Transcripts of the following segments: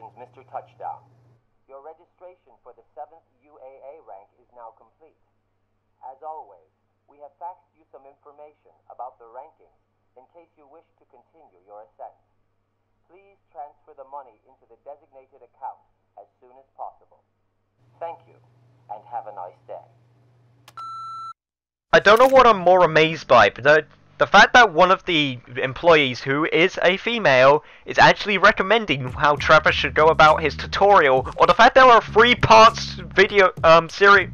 Greetings, Mr. Touchdown. Your registration for the 7th UAA rank is now complete. As always, we have faxed you some information about the rankings in case you wish to continue your ascent. Please transfer the money into the designated account as soon as possible. Thank you, and have a nice day. I don't know what I'm more amazed by, but the fact that one of the employees, who is a female, is actually recommending how Trevor should go about his tutorial, or the fact there are 3 parts video series.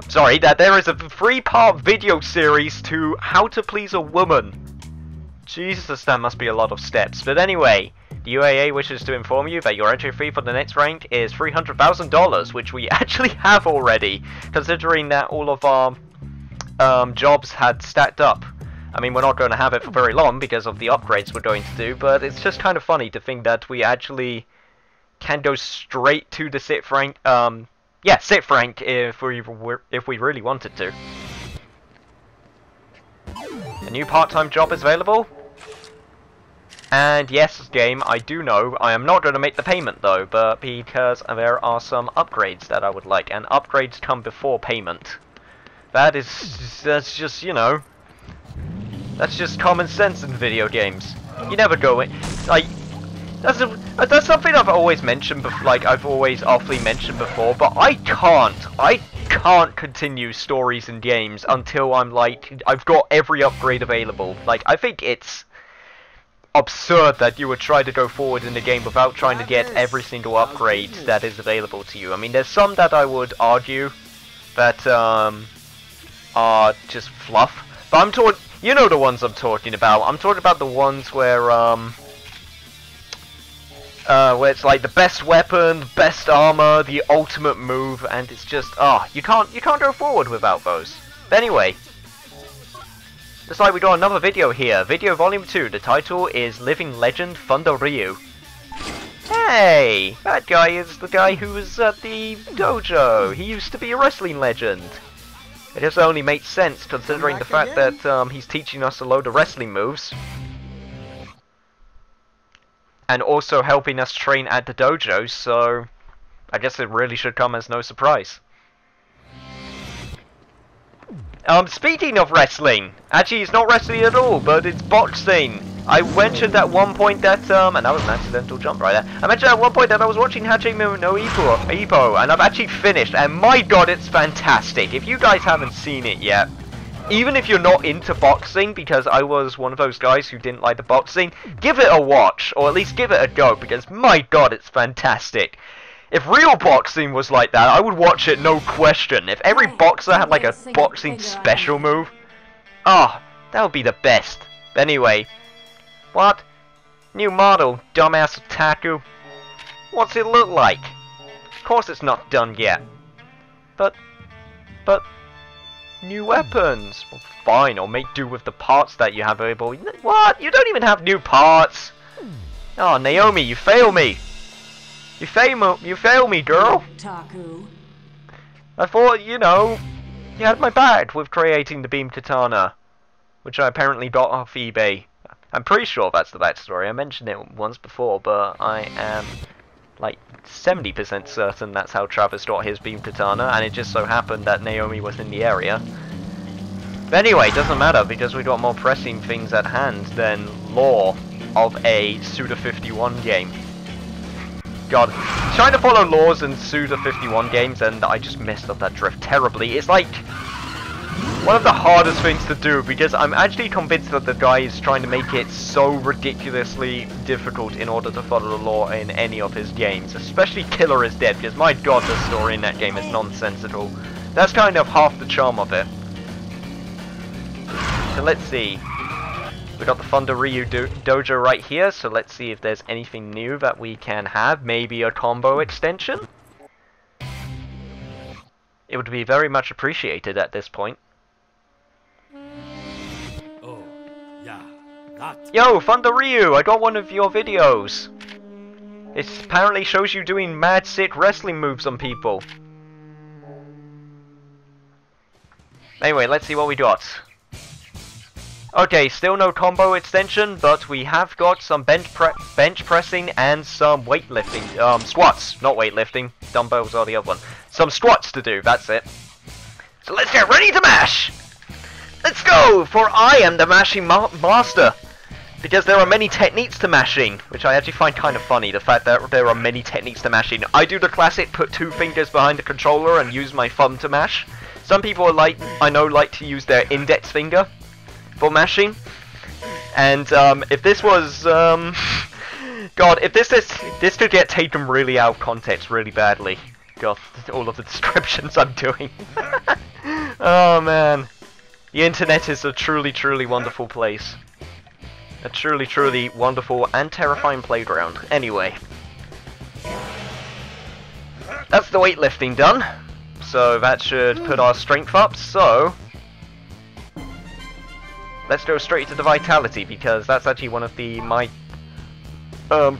Sorry, that there is a 3-part video series to how to please a woman. Jesus, that must be a lot of steps. But anyway, the UAA wishes to inform you that your entry fee for the next rank is $300,000, which we actually have already, considering that all of our jobs had stacked up. I mean, we're not going to have it for very long because of the upgrades we're going to do, but it's just kind of funny to think that we actually can go straight to the SIT rank. Yeah, SIT rank if we really wanted to. A new part-time job is available. And yes, game, I do know I am not going to make the payment though, but because there are some upgrades that I would like, and upgrades come before payment. That's just, you know, that's just common sense in video games. You never go in, like, that's something I've always mentioned, like I've always awfully mentioned before, but I can't continue stories in games until I'm like, I've got every upgrade available. Like, I think it's absurd that you would try to go forward in the game without trying to get every single upgrade that is available to you. I mean, there's some that I would argue that are just fluff, but you know the ones I'm talking about. I'm talking about the ones where it's like the best weapon, best armor, the ultimate move, and it's just you can't go forward without those. But anyway, looks like we got another video here. Video volume 2. The title is Living Legend Thunder Ryu. Hey, that guy is the guy who was at the dojo. He used to be a wrestling legend. It just only makes sense considering the fact that he's teaching us a load of wrestling moves. And also helping us train at the dojo, so I guess it really should come as no surprise. Speaking of wrestling, actually it's not wrestling at all, but it's boxing. I mentioned at one point that, and that was an accidental jump right there. I mentioned at one point that I was watching Hajime no Ippo, and I've actually finished, and my god, it's fantastic. If you guys haven't seen it yet, even if you're not into boxing, because I was one of those guys who didn't like the boxing, give it a watch, or at least give it a go, because my god, it's fantastic. If real boxing was like that, I would watch it, no question. If every boxer had like a boxing special move, that would be the best. Anyway, what? New model, dumbass otaku. What's it look like? Of course it's not done yet. But, new weapons. Well, fine, I'll make do with the parts that you have available. What? You don't even have new parts. Oh, Naomi, you fail me. You fail me, girl. Taku. I thought, you know, you had my back with creating the beam katana, which I apparently got off eBay. I'm pretty sure that's the backstory. I mentioned it once before, but I am like 70% certain that's how Travis got his beam katana, and it just so happened that Naomi was in the area. But anyway, it doesn't matter because we got more pressing things at hand than lore of a Suda51 game. God, trying to follow laws in Suda51 games, and I just messed up that drift terribly. It's like one of the hardest things to do because I'm actually convinced that the guy is trying to make it so ridiculously difficult in order to follow the law in any of his games, especially Killer is Dead, because my god, the story in that game is nonsensical. That's kind of half the charm of it. So let's see. We got the Thunder Ryu dojo right here, so let's see if there's anything new that we can have. Maybe a combo extension? It would be very much appreciated at this point. Oh, yeah, that. Yo, Thunder Ryu, I got one of your videos. It apparently shows you doing mad sick wrestling moves on people. Anyway, let's see what we got. Okay, still no combo extension, but we have got some bench pressing and some weightlifting. Squats, not weightlifting. Dumbbells are the other one. Some squats to do, that's it. So let's get ready to mash! Let's go, for I am the mashing master. Because there are many techniques to mashing, which I actually find kind of funny, the fact that there are many techniques to mashing. I do the classic put 2 fingers behind the controller and use my thumb to mash. Some people like to use their index finger for mashing. And if this was God, if this could get taken really out of context really badly. God, all of the descriptions I'm doing. Oh man. The internet is a truly, truly wonderful place. A truly, truly wonderful and terrifying playground. Anyway. That's the weightlifting done. So that should put our strength up, so let's go straight to the vitality, because that's actually one of my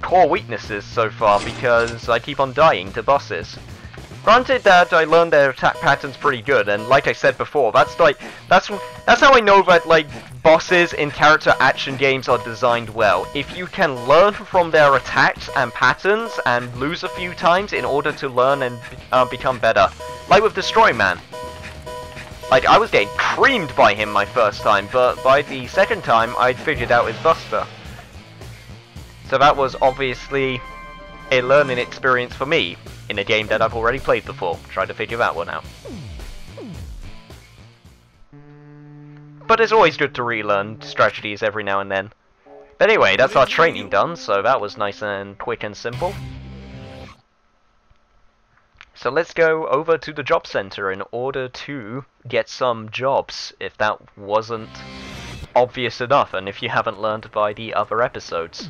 core weaknesses so far, because I keep on dying to bosses. Granted that I learned their attack patterns pretty good, and like I said before, that's how I know that like bosses in character action games are designed well. If you can learn from their attacks and patterns and lose a few times in order to learn and become better. Like with Destroy Man. Like, I was getting creamed by him my first time, but by the second time I'd figured out his buster. So that was obviously a learning experience for me in a game that I've already played before, trying to figure that one out. But it's always good to relearn strategies every now and then. But anyway, that's our training done, so that was nice and quick and simple. So let's go over to the job center in order to get some jobs, if that wasn't obvious enough, and if you haven't learned by the other episodes.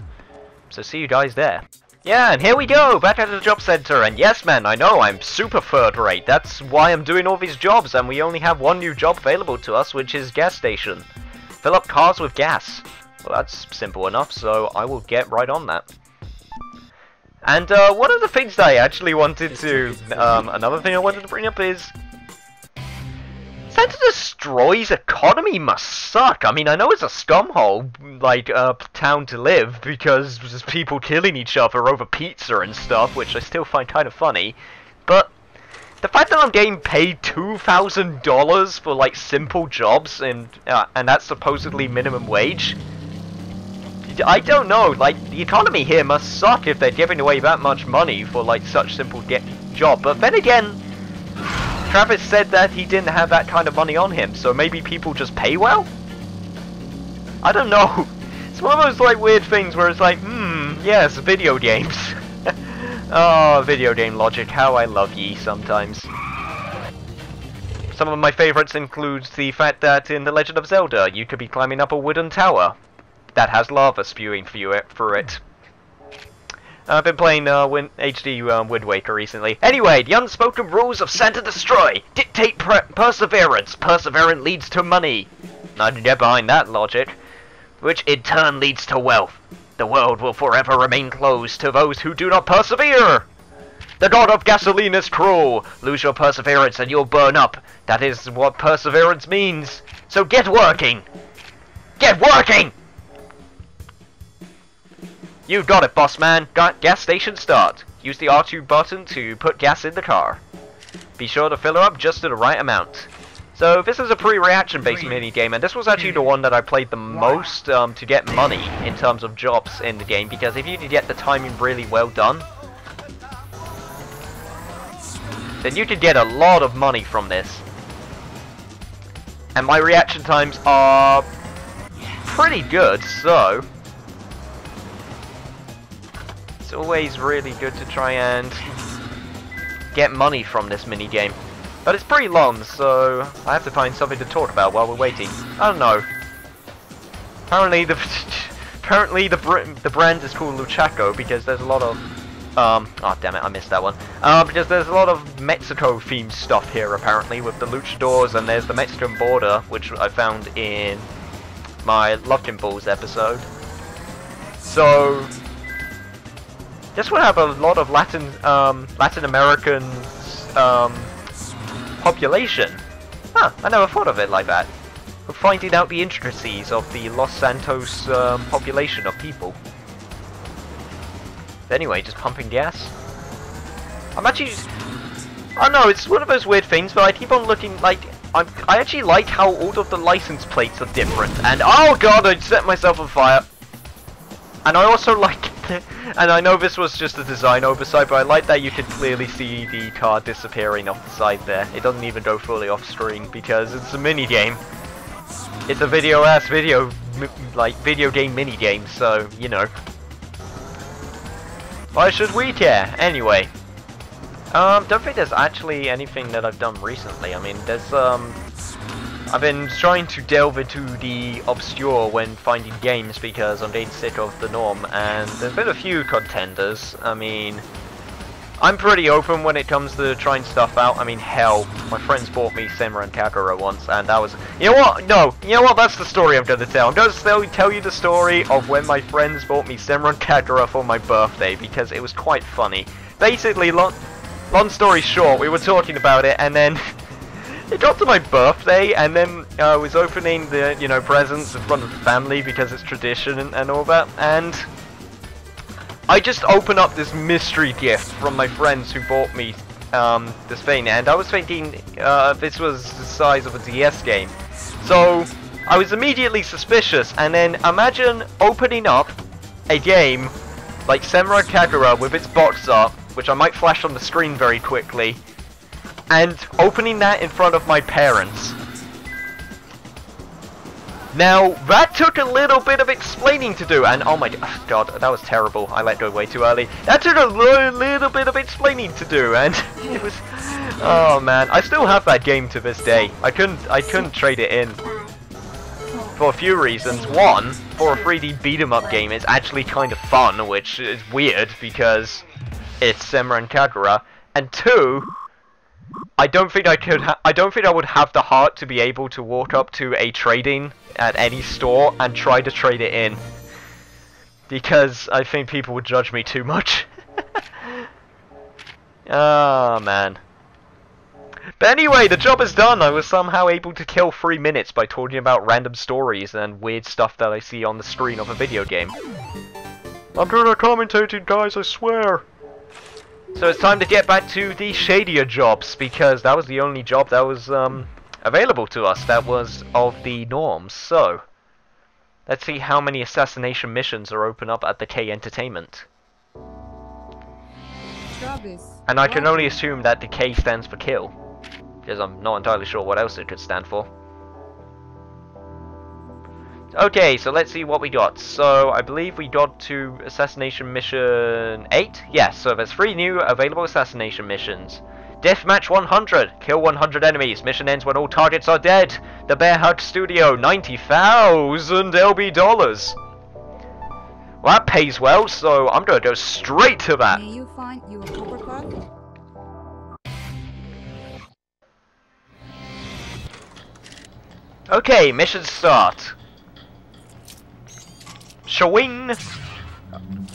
So see you guys there. Yeah, and here we go, back at the job center, and yes man, I know, I'm super third rate, that's why I'm doing all these jobs, and we only have one new job available to us, which is gas station. Fill up cars with gas. Well, that's simple enough, so I will get right on that. And one of the things that I actually wanted to, another thing I wanted to bring up is, Santa Destroy's economy must suck. I mean, I know it's a scumhole, like, town to live, because there's people killing each other over pizza and stuff, which I still find kind of funny, but the fact that I'm getting paid $2,000 for, like, simple jobs, and that's supposedly minimum wage, I don't know, like, the economy here must suck if they're giving away that much money for, like, such simple job, but then again, Travis said that he didn't have that kind of money on him, so maybe people just pay well? I don't know. It's one of those, like, weird things where it's like, yes, video games. Oh, video game logic, how I love ye sometimes. Some of my favorites include the fact that in The Legend of Zelda, you could be climbing up a wooden tower that has lava spewing through it. I've been playing HD Wind Waker recently. Anyway, the unspoken rules of Santa Destroy dictate perseverance. Perseverance leads to money. I can get behind that logic. Which in turn leads to wealth. The world will forever remain closed to those who do not persevere. The god of gasoline is cruel. Lose your perseverance and you'll burn up. That is what perseverance means. So get working. Get working! You got it, boss man. Gas station start. Use the R2 button to put gas in the car. Be sure to fill her up just to the right amount. So this is a pre-reaction based minigame, and this was actually the one that I played the most to get money in terms of jobs in the game, because if you could get the timing really well done, then you could get a lot of money from this. And my reaction times are pretty good, so it's always really good to try and get money from this minigame. But it's pretty long, so I have to find something to talk about while we're waiting. I don't know. Apparently the brand is called Luchaco because there's a lot of oh damn it, I missed that one. Because there's a lot of Mexico themed stuff here apparently with the luchadors, and there's the Mexican border, which I found in my Love Balls episode. So this would have a lot of Latin American population. Huh, I never thought of it like that. of finding out the intricacies of the Los Santos population of people. Anyway, just pumping gas. I'm actually... I don't know, it's one of those weird things, but I keep on looking like... I actually like how all of the license plates are different, and oh god, I set myself on fire. And I also like, and I know this was just a design oversight, but I like that you can clearly see the car disappearing off the side there. It doesn't even go fully off screen because it's a mini game. It's a video game mini game, so you know. Why should we care? Anyway. Don't think there's actually anything that I've done recently. I mean, there's, I've been trying to delve into the obscure when finding games because I'm getting sick of the norm, and there's been a few contenders. I mean, I'm pretty open when it comes to trying stuff out. I mean, hell, my friends bought me Senran Kagura once, and that was... You know what? No, you know what? That's the story I'm gonna tell. I'm gonna tell you the story of when my friends bought me Senran Kagura for my birthday, because it was quite funny. Basically, long story short, we were talking about it, and then it got to my birthday, and then I was opening the, you know, presents in front of the family because it's tradition and all that, and I just opened up this mystery gift from my friends who bought me this thing, and I was thinking this was the size of a DS game, so I was immediately suspicious. And then imagine opening up a game like Senran Kagura with its box art, which I might flash on the screen very quickly, and opening that in front of my parents. Now, that took a little bit of explaining to do, and oh my god, that was terrible. I let go way too early. That took a little bit of explaining to do, and it was... Oh man, I still have that game to this day. I couldn't trade it in. For a few reasons. One, for a 3D beat-em-up game, it's actually kind of fun, which is weird because it's Senran Kagura. And two, I don't think I would have the heart to be able to walk up to a trading at any store and try to trade it in, because I think people would judge me too much. Oh man. But anyway, the job is done. I was somehow able to kill 3 minutes by talking about random stories and weird stuff that I see on the screen of a video game. I'm good at commentating, guys, I swear. So it's time to get back to the shadier jobs, because that was the only job that was available to us that was of the norms. So let's see how many assassination missions are open up at the K Entertainment. And I can only assume that the K stands for kill, because I'm not entirely sure what else it could stand for. Okay, so let's see what we got. So I believe we got to assassination mission 8. Yes, so there's 3 new available assassination missions. Deathmatch 100. Kill 100 enemies. Mission ends when all targets are dead. The Bear Hug Studio. 90,000 LB dollars. Well, that pays well, so I'm gonna go straight to that. May you find your uppercut? Okay, mission start. Shwing!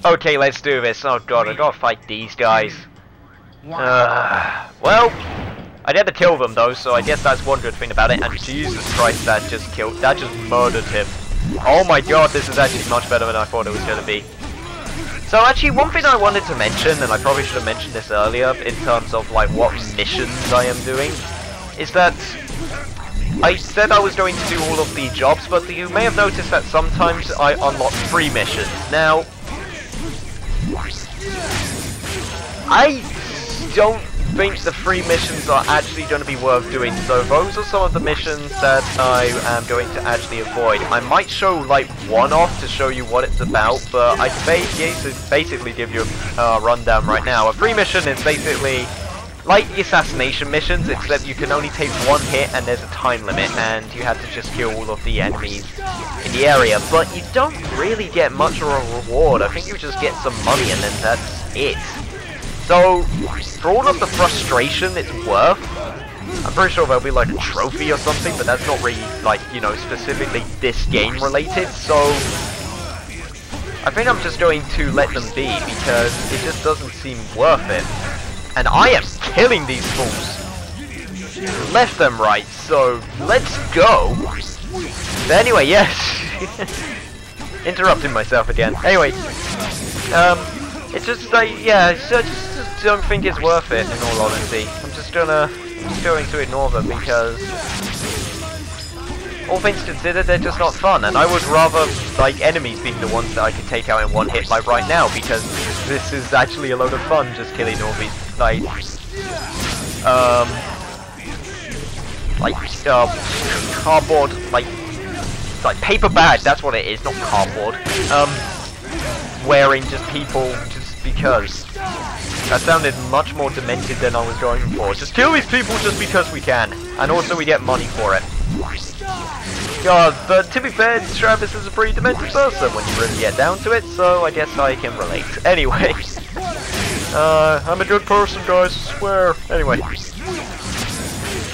Okay, let's do this. Oh god, I gotta fight these guys. Well, I never kill them though, so I guess that's one good thing about it. And Jesus Christ, that just murdered him. Oh my god, this is actually much better than I thought it was gonna be. So actually, one thing I wanted to mention, and I probably should have mentioned this earlier in terms of like what missions I am doing, is that I said I was going to do all of the jobs, but you may have noticed that sometimes I unlock free missions. Now, I don't think the free missions are actually going to be worth doing, so those are some of the missions that I am going to actually avoid. I might show like one off to show you what it's about, but I can basically give you a rundown right now. A free mission is basically like the assassination missions, except you can only take 1 hit and there's a time limit, and you have to just kill all of the enemies in the area. But you don't really get much of a reward. I think you just get some money and then that's it. So, for all of the frustration it's worth, I'm pretty sure there'll be like a trophy or something, but that's not really like, you know, specifically this game related, so I think I'm just going to let them be, because it just doesn't seem worth it. And I am killing these fools left and right, so let's go. But anyway, yes. Interrupting myself again. Anyway, it's just like, yeah, I just don't think it's worth it, in all honesty. I'm just going to ignore them because, all things considered, they're just not fun, and I would rather, like, enemies being the ones that I could take out in one hit, like right now, because this is actually a load of fun, just killing all these, like, cardboard, like paper bag, that's what it is, not cardboard, wearing just people just because. That sounded much more demented than I was going for. Just kill these people just because we can, and also we get money for it. God, but to be fair, Travis is a pretty demented person when you really get down to it, so I guess I can relate. Anyway, I'm a good person, guys, I swear. Anyway,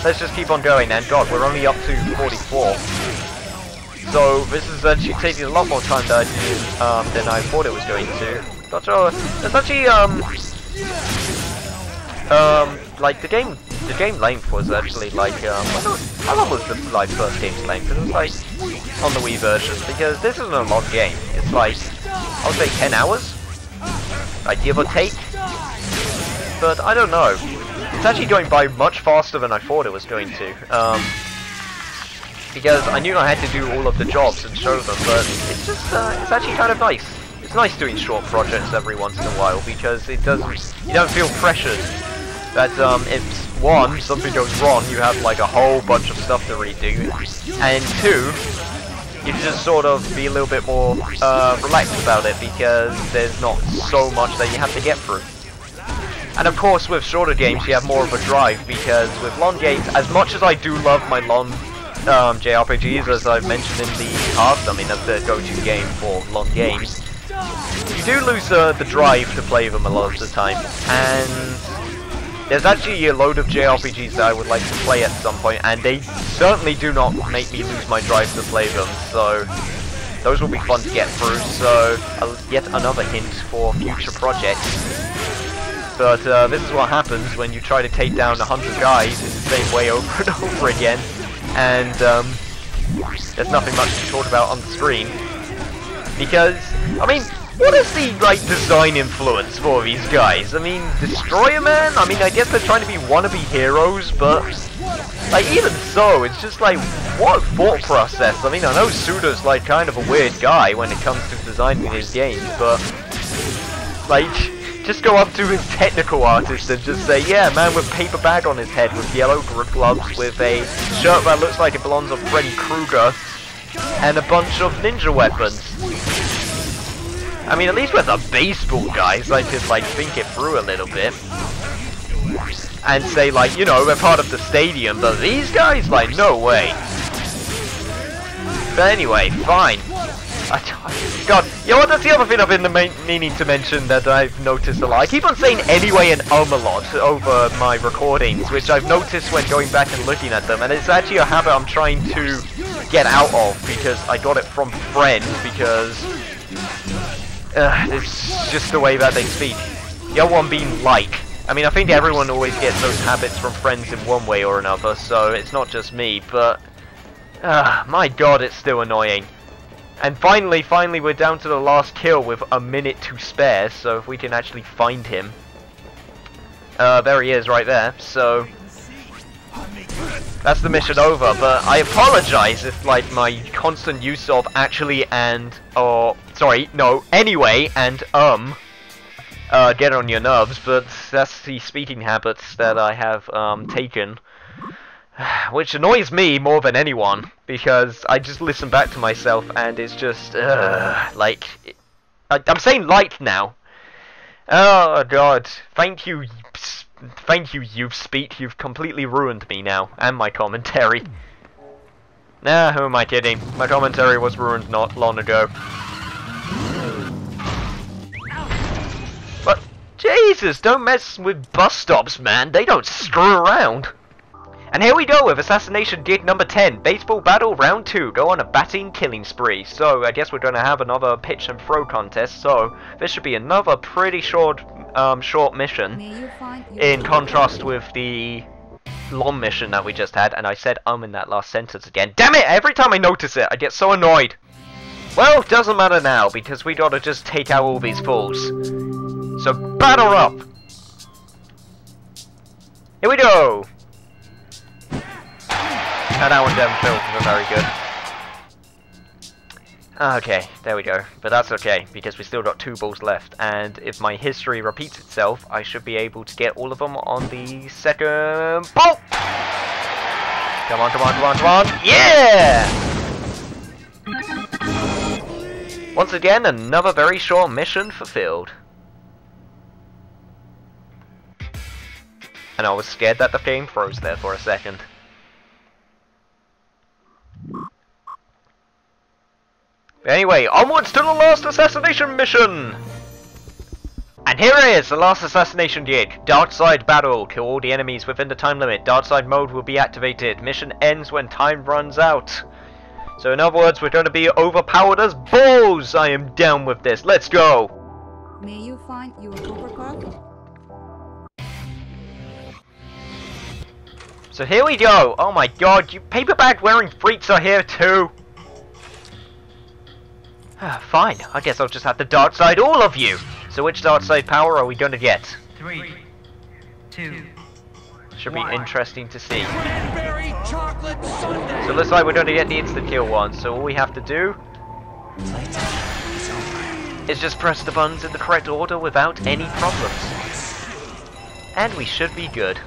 let's just keep on going, and God, we're only up to 44. So this is actually taking a lot more time than I thought it was going to. Not sure. It's actually like the game length was actually like how long was the like first game's length? It was like on the Wii version, because this isn't a long game. It's like I would say 10 hours, like give or take. But I don't know. It's actually going by much faster than I thought it was going to. Because I knew I had to do all of the jobs and show them, but it's just it's actually kind of nice. It's nice doing short projects every once in a while, because it doesn't, you don't feel pressured that if one, something goes wrong, you have like a whole bunch of stuff to redo, and two, you just sort of be a little bit more relaxed about it, because there's not so much that you have to get through. And of course, with shorter games, you have more of a drive, because with long games, as much as I do love my long JRPGs, as I've mentioned in the past, I mean that's the go-to game for long games, you do lose the drive to play them a lot of the time, and there's actually a load of JRPGs that I would like to play at some point, and they certainly do not make me lose my drive to play them, so those will be fun to get through, so yet another hint for future projects. But this is what happens when you try to take down 100 guys in the same way over and over again, and there's nothing much to talk about on the screen, because, I mean, what is the, like, design influence for these guys? I mean, Destroyer Man? I mean, I guess they're trying to be wannabe heroes, but, like, even so, it's just like, what thought process? I mean, I know Suda's, like, kind of a weird guy when it comes to designing his games, but, like, just go up to his technical artist and just say, yeah, man with paper bag on his head, with yellow gloves, with a shirt that looks like it belongs on Freddy Krueger, and a bunch of ninja weapons. I mean, at least with the baseball guys, I could, like, think it through a little bit. And say, like, you know, they're part of the stadium, but these guys, like, no way. But anyway, fine. God, you know what, that's the other thing I've been meaning to mention that I've noticed a lot. I keep on saying anyway and a lot over my recordings, which I've noticed when going back and looking at them, and it's actually a habit I'm trying to get out of, because I got it from friends, because it's just the way that they speak. The other one being like. I mean, I think everyone always gets those habits from friends in one way or another, so it's not just me, but my god, it's still annoying. And finally, we're down to the last kill with a minute to spare, so if we can actually find him. There he is right there, so that's the mission over, but I apologize if, like, my constant use of actually and, or, sorry, no, anyway and get on your nerves, but that's the speaking habits that I have taken. Which annoys me more than anyone, because I just listen back to myself and it's just, like, I'm saying like now. Oh god, thank you, you've speak, you've completely ruined me now, and my commentary. Nah, who am I kidding? My commentary was ruined not long ago. But, Jesus, don't mess with bus stops, man, they don't screw around. And here we go with Assassination Gig number 10, Baseball Battle Round 2, go on a batting killing spree. So, I guess we're going to have another pitch and throw contest, so this should be another pretty short mission, in contrast with the long mission that we just had, and I said in that last sentence again. Damn it! Every time I notice it, I get so annoyed. Well, doesn't matter now, because we gotta just take out all these fools. So, batter up! Here we go! And that one didn't feel very good. Okay, there we go. But that's okay, because we still got 2 balls left. And if my history repeats itself, I should be able to get all of them on the second ball! Come on, come on, come on, come on! Yeah! Once again, another very short mission fulfilled. And I was scared that the game froze there for a second. Anyway, onwards to the last assassination mission! And here it is, the last assassination gig. Dark Side battle. Kill all the enemies within the time limit. Dark Side mode will be activated. Mission ends when time runs out. So in other words, we're going to be overpowered as balls! I am down with this. Let's go! May you find your hovercraft? So here we go! Oh my god, you paperback wearing freaks are here too! Fine, I guess I'll just have to dark side all of you! So which dark side power are we gonna get? 3, 2, Should be interesting to see. Cranberry chocolate sundae. So looks like we're gonna get the instant kill one, so all we have to do is just press the buttons in the correct order without any problems. And we should be good.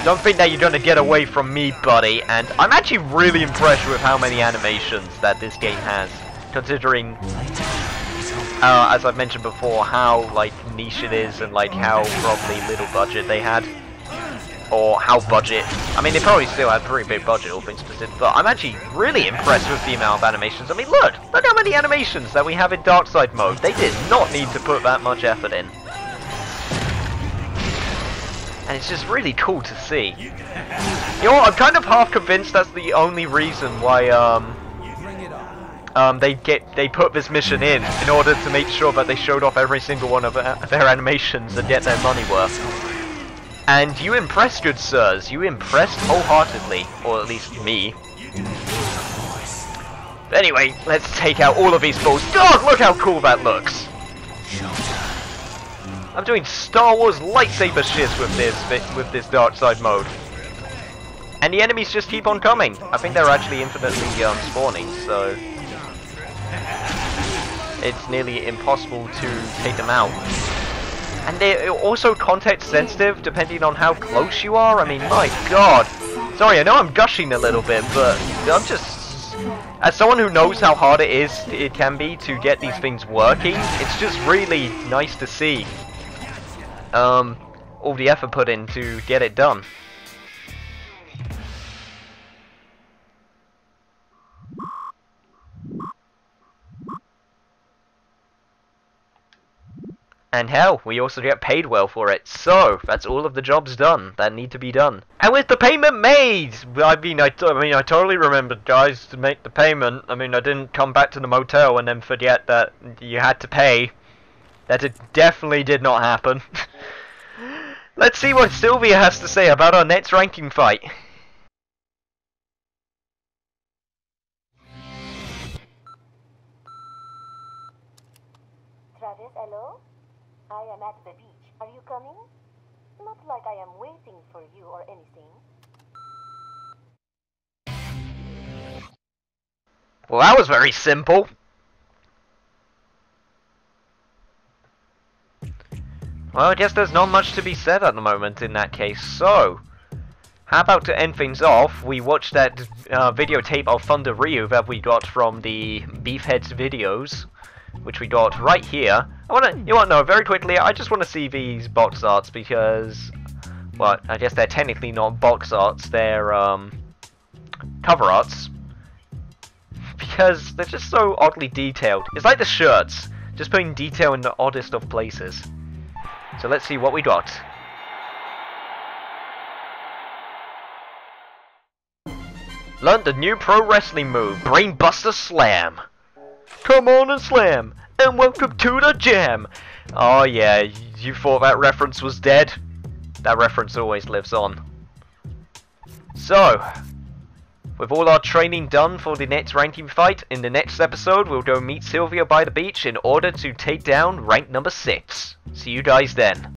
Don't think that you're gonna get away from me, buddy, and I'm actually really impressed with how many animations that this game has, considering, as I've mentioned before, how, like, niche it is, and, like, how probably little budget they had, or how budget, I mean, they probably still had a pretty big budget, all things considered, but I'm actually really impressed with the amount of animations. I mean, look how many animations that we have in Dark Side mode. They did not need to put that much effort in. And it's just really cool to see. You know what, I'm kind of half convinced that's the only reason why they put this mission in order to make sure that they showed off every single one of their animations and get their money worth. And you impressed, good sirs. You impressed wholeheartedly, or at least me. But anyway, let's take out all of these fools. God, look how cool that looks. I'm doing Star Wars lightsaber shit with this Dark Side mode. And the enemies just keep on coming. I think they're actually infinitely spawning, so it's nearly impossible to take them out. And they're also context sensitive depending on how close you are. I mean, my god. Sorry, I know I'm gushing a little bit, but I'm just, as someone who knows how hard it can be to get these things working, it's just really nice to see all the effort put in to get it done. And hell, we also get paid well for it. So, that's all of the jobs done that need to be done. And with the payment made! I mean, I totally remembered, guys, to make the payment. I mean, I didn't come back to the motel and then forget that you had to pay. That it definitely did not happen. Let's see what Sylvia has to say about our next ranking fight. Travis, hello? I am at the beach. Are you coming? Not like I am waiting for you or anything. Well, that was very simple. Well, I guess there's not much to be said at the moment in that case, so how about to end things off, we watched that videotape of Thunder Ryu that we got from the Beefheads videos, which we got right here. You want to know, very quickly, I just want to see these box arts because, well, I guess they're technically not box arts, they're cover arts, because they're just so oddly detailed. It's like the shirts, just putting detail in the oddest of places. So let's see what we got. Learn the new pro wrestling move, Brainbuster Slam. Come on and slam, and welcome to the jam. Oh yeah, you thought that reference was dead? That reference always lives on. So, with all our training done for the next ranking fight, in the next episode we'll go meet Sylvia by the beach in order to take down rank number 6. See you guys then.